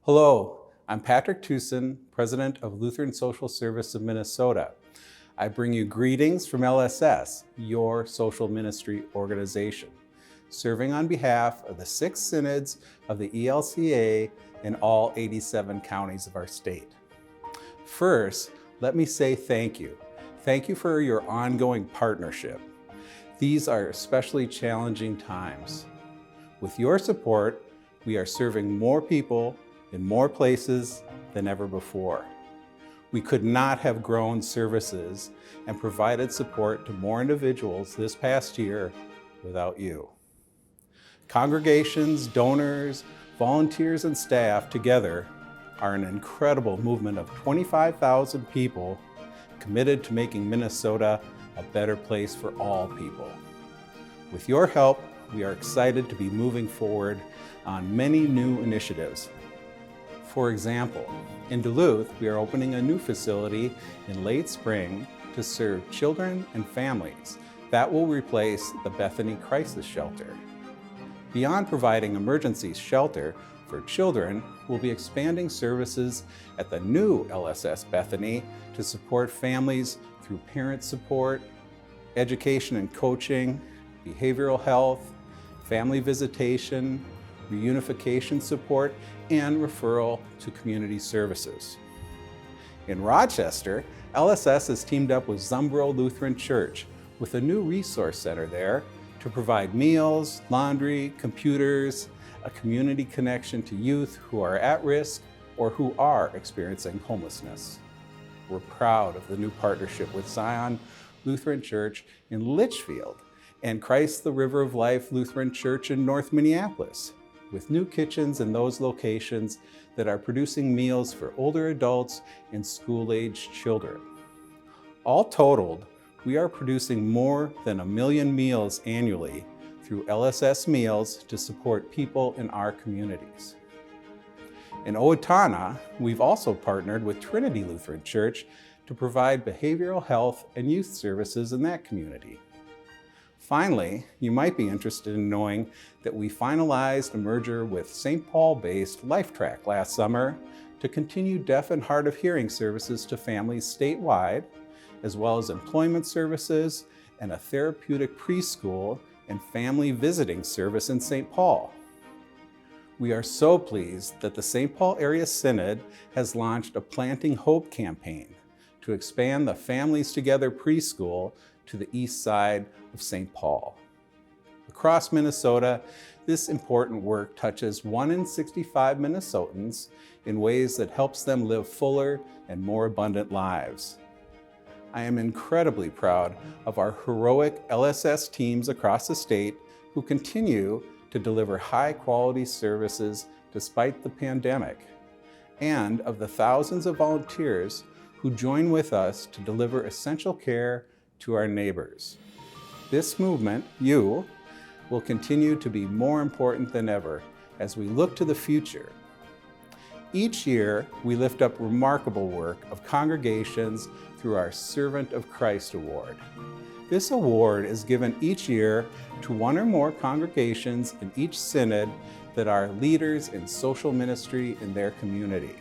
Hello, I'm Patrick Tucson, President of Lutheran Social Service of Minnesota. I bring you greetings from LSS, your social ministry organization, serving on behalf of the 6 synods of the ELCA in all 87 counties of our state. First, let me say thank you. Thank you for your ongoing partnership. These are especially challenging times. With your support, we are serving more people in more places than ever before. We could not have grown services and provided support to more individuals this past year without you. Congregations, donors, volunteers, and staff together are an incredible movement of 25,000 people committed to making Minnesota a better place for all people. With your help, we are excited to be moving forward on many new initiatives. For example, in Duluth, we are opening a new facility in late spring to serve children and families that will replace the Bethany Crisis Shelter. Beyond providing emergency shelter for children, we'll be expanding services at the new LSS Bethany to support families through parent support, education and coaching, behavioral health, family visitation, reunification support, and referral to community services. In Rochester, LSS has teamed up with Zumbro Lutheran Church with a new resource center there to provide meals, laundry, computers, a community connection to youth who are at risk or who are experiencing homelessness. We're proud of the new partnership with Zion Lutheran Church in Litchfield and Christ the River of Life Lutheran Church in North Minneapolis, with new kitchens in those locations that are producing meals for older adults and school-aged children. All totaled, we are producing more than 1 million meals annually through LSS Meals to support people in our communities. In Owatonna, we've also partnered with Trinity Lutheran Church to provide behavioral health and youth services in that community. Finally, you might be interested in knowing that we finalized a merger with St. Paul-based LifeTrack last summer to continue deaf and hard of hearing services to families statewide, as well as employment services and a therapeutic preschool and family visiting service in St. Paul. We are so pleased that the St. Paul Area Synod has launched a Planting Hope campaign to expand the Families Together preschool to the east side of St. Paul. Across Minnesota, this important work touches 1 in 65 Minnesotans in ways that helps them live fuller and more abundant lives. I am incredibly proud of our heroic LSS teams across the state who continue to deliver high-quality services despite the pandemic, and of the thousands of volunteers who join with us to deliver essential care to our neighbors. This movement, you, will continue to be more important than ever as we look to the future. Each year, we lift up remarkable work of congregations through our Servant of Christ Award. This award is given each year to 1 or more congregations in each synod that are leaders in social ministry in their community.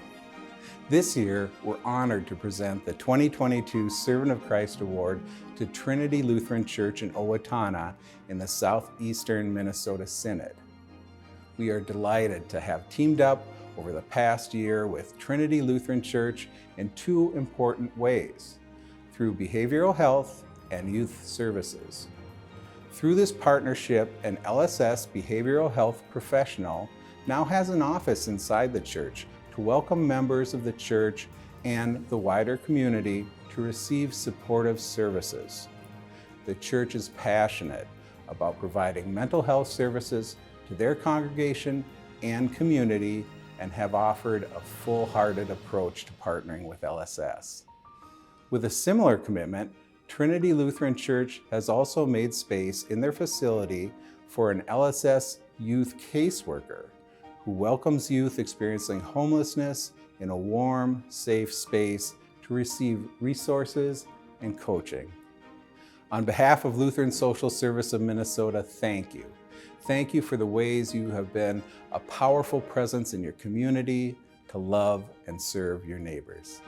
This year, we're honored to present the 2022 Servant of Christ Award to Trinity Lutheran Church in Owatonna in the Southeastern Minnesota Synod. We are delighted to have teamed up over the past year with Trinity Lutheran Church in 2 important ways, through behavioral health and youth services. Through this partnership, an LSS behavioral health professional now has an office inside the church to welcome members of the church and the wider community to receive supportive services. The church is passionate about providing mental health services to their congregation and community and have offered a full-hearted approach to partnering with LSS. With a similar commitment, Trinity Lutheran Church has also made space in their facility for an LSS youth caseworker who welcomes youth experiencing homelessness in a warm, safe space to receive resources and coaching. On behalf of Lutheran Social Service of Minnesota, thank you. Thank you for the ways you have been a powerful presence in your community, to love and serve your neighbors.